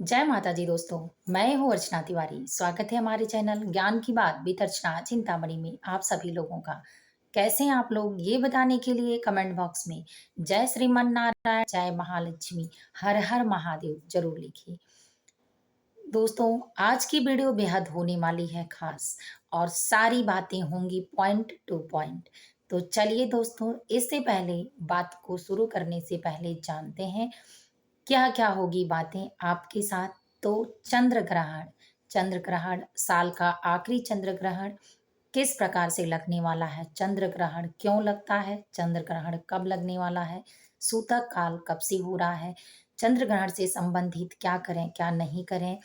जय माता दी दोस्तों। मैं हूँ अर्चना तिवारी। स्वागत है हमारे चैनल ज्ञान की बात विद अर्चना चिंतामणि में आप सभी लोगों का। कैसे हैं आप लोग ये बताने के लिए कमेंट बॉक्स में जय श्रीमन नारायण, जय महालक्ष्मी, हर हर महादेव जरूर लिखिए। दोस्तों, आज की वीडियो बेहद होने वाली है खास और सारी बातें होंगी पॉइंट टू पॉइंट। तो चलिए दोस्तों, इससे पहले बात को शुरू करने से पहले जानते हैं क्या क्या होगी बातें आपके साथ। तो चंद्र ग्रहण साल का आखिरी चंद्र ग्रहण किस प्रकार से लगने वाला है, चंद्र ग्रहण क्यों लगता है, चंद्र ग्रहण कब लगने वाला है, सूतक काल कब से हो रहा है, चंद्र ग्रहण से संबंधित क्या करें क्या नहीं करें,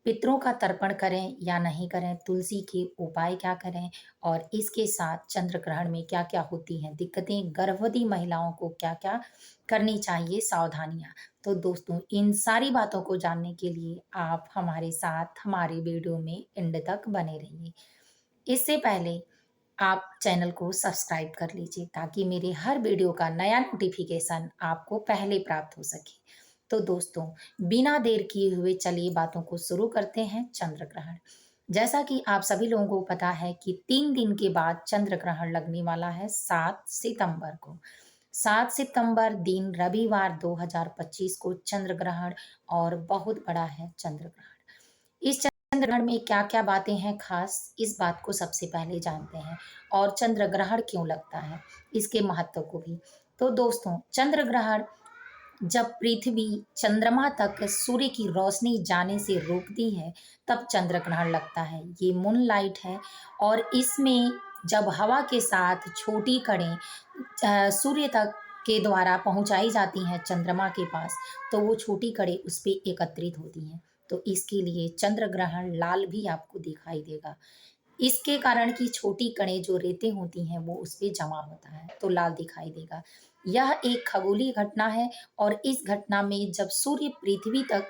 पितरों का तर्पण करें या नहीं करें, तुलसी के उपाय क्या करें, और इसके साथ चंद्र ग्रहण में क्या क्या होती हैं दिक्कतें, गर्भवती महिलाओं को क्या क्या करनी चाहिए सावधानियां। तो दोस्तों, इन सारी बातों को जानने के लिए आप हमारे साथ हमारे वीडियो में एंड तक बने रहिए। इससे पहले आप चैनल को सब्सक्राइब कर लीजिए ताकि मेरे हर वीडियो का नया नोटिफिकेशन आपको पहले प्राप्त हो सके। तो दोस्तों, बिना देर किए हुए चलिए बातों को शुरू करते हैं। चंद्र ग्रहण, जैसा कि आप सभी लोगों को पता है कि 3 दिन के बाद चंद्र ग्रहण लगने वाला है 7 सितंबर को। 7 सितंबर दिन रविवार 2025 को चंद्र ग्रहण, और बहुत बड़ा है चंद्र ग्रहण। इस चंद्र ग्रहण में क्या क्या बातें हैं खास, इस बात को सबसे पहले जानते हैं। और चंद्र ग्रहण क्यों लगता है, इसके महत्व को भी। तो दोस्तों, चंद्र ग्रहण जब पृथ्वी चंद्रमा तक सूर्य की रोशनी जाने से रोकती है तब चंद्र ग्रहण लगता है। ये मून लाइट है, और इसमें जब हवा के साथ छोटी कणें सूर्य तक के द्वारा पहुंचाई जाती हैं चंद्रमा के पास, तो वो छोटी कणें उस पे एकत्रित होती हैं। तो इसके लिए चंद्र ग्रहण लाल भी आपको दिखाई देगा। इसके कारण की छोटी कणें जो रेते होती हैं वो उस पे जमा होता है तो लाल दिखाई देगा। यह एक खगोलीय घटना है, और इस घटना में जब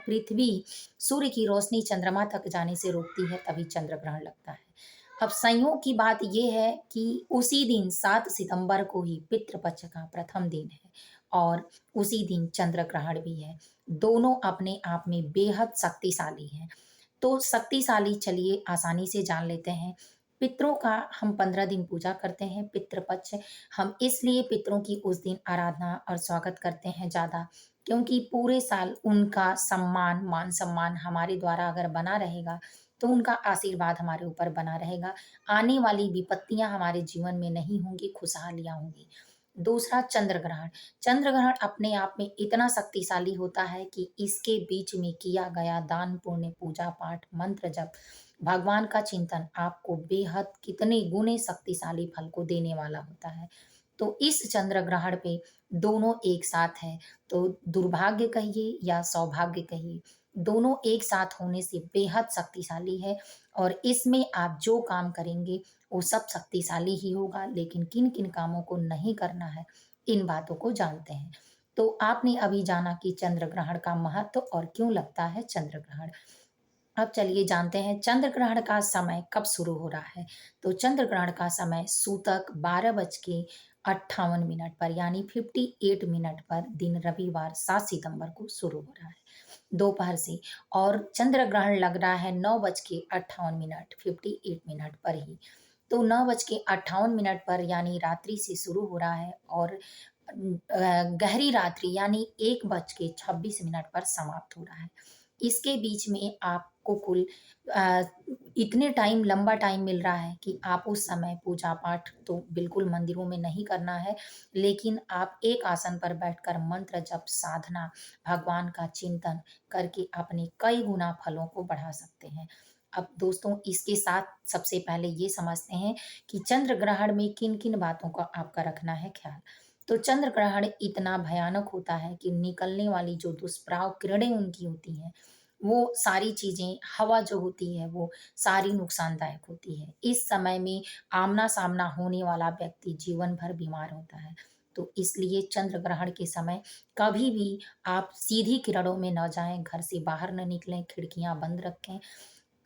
पृथ्वी सूर्य की रोशनी चंद्रमा तक जाने से रोकती है तभी चंद्र ग्रहण लगता है। अब संयोग की बात यह है कि उसी दिन 7 सितंबर को ही पितृपक्ष का प्रथम दिन है, और उसी दिन चंद्र ग्रहण भी है। दोनों अपने आप में बेहद शक्तिशाली हैं। तो शक्तिशाली चलिए आसानी से जान लेते हैं। पितरों का हम 15 दिन पूजा करते हैं, पितृपक्ष। हम इसलिए पितरों की उस दिन आराधना और स्वागत करते हैं ज़्यादा, क्योंकि पूरे साल उनका सम्मान मान सम्मान हमारे द्वारा अगर बना रहेगा तो उनका आशीर्वाद हमारे ऊपर बना रहेगा। आने वाली विपत्तियां हमारे जीवन में नहीं होंगी, खुशहालियां होंगी। दूसरा, चंद्र ग्रहण। चंद्र ग्रहण अपने आप में इतना शक्तिशाली होता है कि इसके बीच में किया गया दान पुण्य, पूजा पाठ, मंत्र जप, भगवान का चिंतन आपको बेहद कितने गुने शक्तिशाली फल को देने वाला होता है। तो इस चंद्र ग्रहण पे दोनों एक साथ है, तो दुर्भाग्य कहिए या सौभाग्य कहिए, दोनों एक साथ होने से बेहद शक्तिशाली है। और इसमें आप जो काम करेंगे वो सब शक्तिशाली ही होगा, लेकिन किन किन कामों को नहीं करना है इन बातों को जानते हैं। तो आपने अभी जाना कि चंद्र ग्रहण का महत्व और क्यों लगता है चंद्र ग्रहण। अब चलिए जानते हैं चंद्र ग्रहण का समय कब शुरू हो रहा है। तो चंद्र ग्रहण का समय सूतक 12:58 पर यानी 58 मिनट पर दिन रविवार 7 सितंबर को शुरू हो रहा है दोपहर से। और चंद्र ग्रहण लग रहा है 9:58 58 मिनट पर ही। तो 9:58 पर यानी रात्रि से शुरू हो रहा है, और गहरी रात्रि यानी 1:26 पर समाप्त हो रहा है। इसके बीच में आपको कुल अ, इतने टाइम लंबा टाइम मिल रहा है कि आप उस समय पूजा पाठ तो बिल्कुल मंदिरों में नहीं करना है, लेकिन आप एक आसन पर बैठकर मंत्र जप, साधना, भगवान का चिंतन करके अपने कई गुना फलों को बढ़ा सकते हैं। अब दोस्तों, इसके साथ सबसे पहले ये समझते हैं कि चंद्र ग्रहण में किन किन बातों का आपका रखना है ख्याल। तो चंद्र ग्रहण इतना भयानक होता है कि निकलने वाली जो दुष्प्रभाव किरणें उनकी होती हैं, वो सारी चीजें, हवा जो होती है वो सारी नुकसानदायक होती है। इस समय में आमना सामना होने वाला व्यक्ति जीवन भर बीमार होता है। तो इसलिए चंद्र ग्रहण के समय कभी भी आप सीधी किरणों में न जाएं, घर से बाहर न निकलें, खिड़कियां बंद रखें।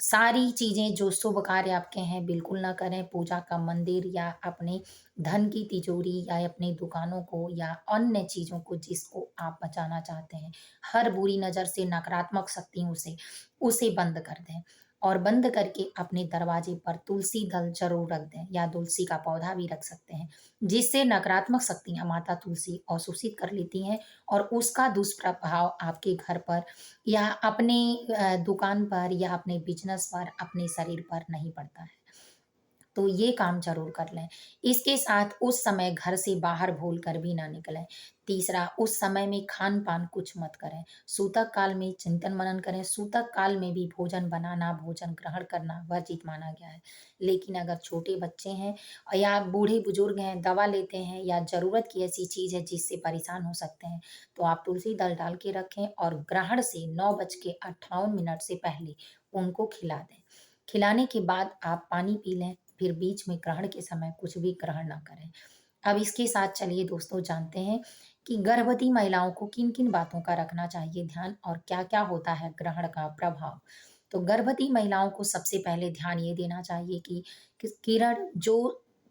सारी चीज़ें जो शुभ कार्य आपके हैं बिल्कुल ना करें। पूजा का मंदिर या अपने धन की तिजोरी या अपनी दुकानों को या अन्य चीज़ों को जिसको आप बचाना चाहते हैं, हर बुरी नज़र से, नकारात्मक शक्तियों से, उसे बंद कर दें। और बंद करके अपने दरवाजे पर तुलसी दल ज़रूर रख दें या तुलसी का पौधा भी रख सकते हैं, जिससे नकारात्मक शक्तियाँ माता तुलसी अवशोषित कर लेती हैं और उसका दुष्प्रभाव आपके घर पर या अपने दुकान पर या अपने बिज़नेस पर, अपने शरीर पर नहीं पड़ता है। तो ये काम ज़रूर कर लें। इसके साथ उस समय घर से बाहर भूल कर भी ना निकलें। तीसरा, उस समय में खान-पान कुछ मत करें। सूतक काल में चिंतन-मनन करें। सूतक काल में भी भोजन बनाना, भोजन ग्रहण करना वर्जित माना गया है। लेकिन अगर छोटे बच्चे हैं या बूढ़े-बुजुर्ग हैं, दवा लेते हैं या ज़रूरत की ऐसी चीज़ है जिससे परेशान हो सकते हैं, तो आप तुलसी दल डाल के रखें और ग्रहण से 9:58 से पहले उनको खिला दें। खिलाने के बाद आप पानी पी लें, फिर बीच में ग्रहण के समय कुछ भी ग्रहण ना करें। अब इसके साथ चलिए दोस्तों जानते हैं कि गर्भवती महिलाओं को किन-किन बातों का रखना चाहिए ध्यान और क्या-क्या होता है ग्रहण का प्रभाव। तो गर्भवती महिलाओं को सबसे पहले ध्यान ये देना चाहिए कि किरण जो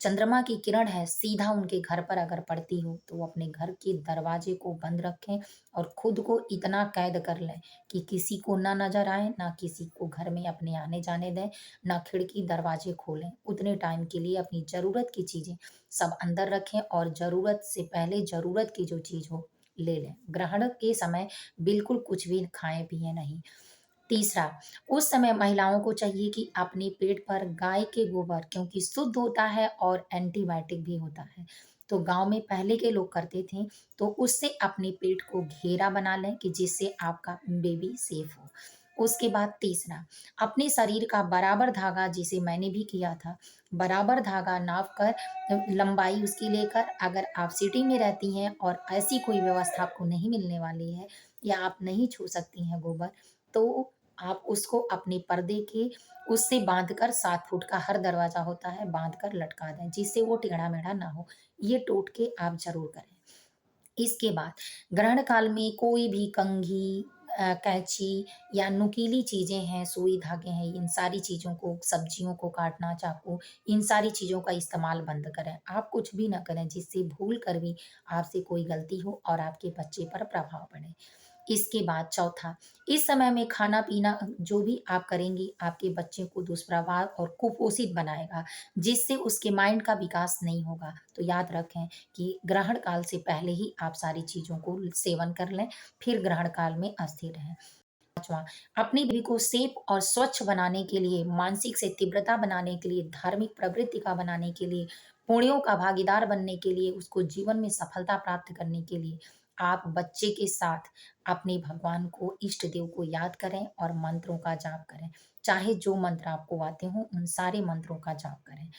चंद्रमा की किरण है सीधा उनके घर पर अगर पड़ती हो तो वो अपने घर के दरवाजे को बंद रखें और खुद को इतना कैद कर लें कि किसी को ना नज़र आए, ना किसी को घर में अपने आने-जाने दें, ना खिड़की दरवाजे खोलें। उतने टाइम के लिए अपनी ज़रूरत की चीज़ें सब अंदर रखें और ज़रूरत से पहले ज़रूरत की जो चीज़ हो, ले लें। ग्रहण के समय बिल्कुल कुछ भी खाएँ-पिएँ नहीं। तीसरा, उस समय महिलाओं को चाहिए कि अपने पेट पर गाय के गोबर क्योंकि शुद्ध होता है और एंटीबायोटिक भी होता है। तो गाँव में पहले के लोग करते थे, तो उससे अपने पेट को घेरा बना लें कि जिससे आपका बेबी सेफ हो। उसके बाद तीसरा, अपने शरीर का बराबर धागा जिसे मैंने भी किया था, बराबर धागा नाप कर लंबाई उसकी लेकर अगर आप सिटी में रहती हैं और ऐसी कोई व्यवस्था आपको नहीं मिलने वाली है या आप नहीं छू सकती हैं गोबर, तो आप उसको अपने पर्दे के उससे बाँधकर 7 फुट का हर दरवाज़ा होता है, बाँधकर लटका दें, जिससे वो टेढ़ा-मेढ़ा ना हो। ये टोटके आप ज़रूर करें। इसके बाद ग्रहण काल में कोई भी कंघी कैंची या नुकीली चीज़ें हैं, सुई धागे हैं, इन सारी चीज़ों को सब्जियों को काटना, चाकू, इन सारी चीज़ों का इस्तेमाल बंद करें। आप कुछ भी ना करें जिससे भूल कर भी आपसे कोई गलती हो और आपके बच्चे पर प्रभाव पड़े। इसके बाद चौथा, इस समय में खाना-पीना जो भी आप करेंगी, आपके बच्चे को दुष्प्रभाव और कुपोषित बनाएगा, जिससे उसके माइंड का विकास नहीं होगा। तो याद रखें कि ग्रहण काल से पहले ही आप सारी चीज़ों को सेवन कर लें, फिर ग्रहण काल में स्थिर रहें। 5वाँ, अपनी भी को सेफ और स्वच्छ बनाने के लिए, मानसिक से तीव्रता बनाने के लिए, धार्मिक प्रवृत्ति का बनाने के लिए, पुण्यों का भागीदार बनने के लिए, उसको जीवन में सफलता प्राप्त करने के लिए, आप बच्चे के साथ अपने भगवान को, इष्ट देव को याद करें और मंत्रों का जाप करें। चाहे जो मंत्र आपको आते हों, उन सारे मंत्रों का जाप करें।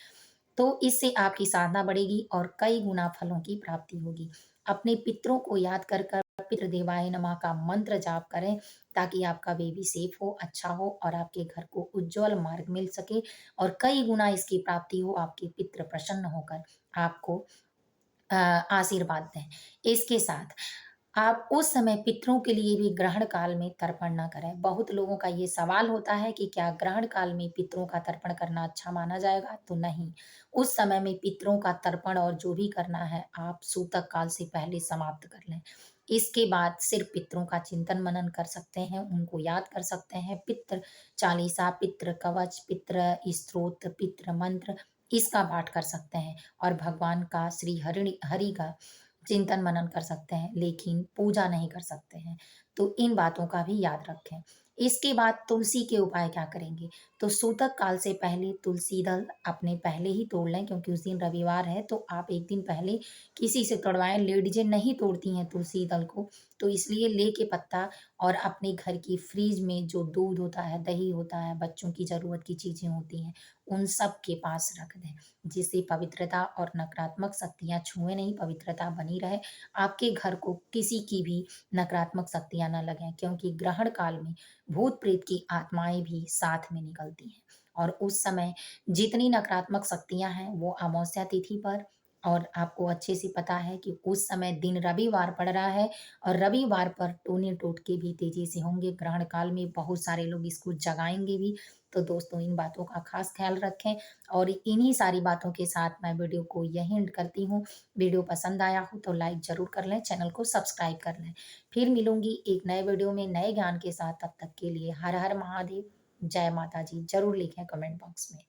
तो इससे आपकी साधना बढ़ेगी और कई गुना फलों की प्राप्ति होगी। अपने पितरों को याद कर कर पितृ देवाय नमः का मंत्र जाप करें ताकि आपका बेबी सेफ हो, अच्छा हो और आपके घर को उज्जवल मार्ग मिल सके और कई गुना इसकी प्राप्ति हो, आपके पितृ प्रसन्न होकर आपको आशीर्वाद दें। इसके साथ आप उस समय पितरों के लिए भी ग्रहण काल में तर्पण ना करें। बहुत लोगों का ये सवाल होता है कि क्या ग्रहण काल में पितरों का तर्पण करना अच्छा माना जाएगा? तो नहीं, उस समय में पितरों का तर्पण और जो भी करना है आप सूतक काल से पहले समाप्त कर लें। इसके बाद सिर्फ़ पितरों का चिंतन-मनन कर सकते हैं, उनको याद कर सकते हैं। पितृ चालीसा, पितृ कवच, पितृ स्तोत्र, पितृ मंत्र इसका पाठ कर सकते हैं और भगवान का श्री हरि का चिंतन मनन कर सकते हैं, लेकिन पूजा नहीं कर सकते हैं। तो इन बातों का भी याद रखें। इसके बाद तुलसी के उपाय क्या करेंगे? तो सूतक काल से पहले तुलसी दल अपने पहले ही तोड़ लें क्योंकि उस दिन रविवार है तो आप 1 दिन पहले किसी से तोड़वाएँ। लेडीज़ें नहीं तोड़ती हैं तुलसी दल को, तो इसलिए लेके पत्ता और अपने घर की फ्रिज में जो दूध होता है, दही होता है, बच्चों की ज़रूरत की चीज़ें होती हैं, उन सब के पास रख दें। जिससे पवित्रता और नकारात्मक शक्तियाँ छुएँ नहीं, पवित्रता बनी रहे। आपके घर को किसी की भी नकारात्मक शक्तियाँ ना लगें क्योंकि ग्रहण काल में भूत-प्रेत की आत्माएँ भी साथ में निकलती हैं और उस समय जितनी नकारात्मक शक्तियाँ हैं, वो अमावस्या तिथि पर और आपको अच्छे से पता है कि उस समय दिन रविवार पड़ रहा है और रविवार पर टोने टोटके भी तेज़ी से होंगे। ग्रहण काल में बहुत सारे लोग इसको जगाएँगे भी। तो दोस्तों इन बातों का ख़ास ख़्याल रखें और इन्हीं सारी बातों के साथ मैं वीडियो को यहीं एंड करती हूँ। वीडियो पसंद आया हो तो लाइक ज़रूर कर लें, चैनल को सब्सक्राइब कर लें। फिर मिलूँगी एक नए वीडियो में नए ज्ञान के साथ, तब तक के लिए हर हर महादेव, जय माता दी। ज़रूर लिखें कमेंट बॉक्स में।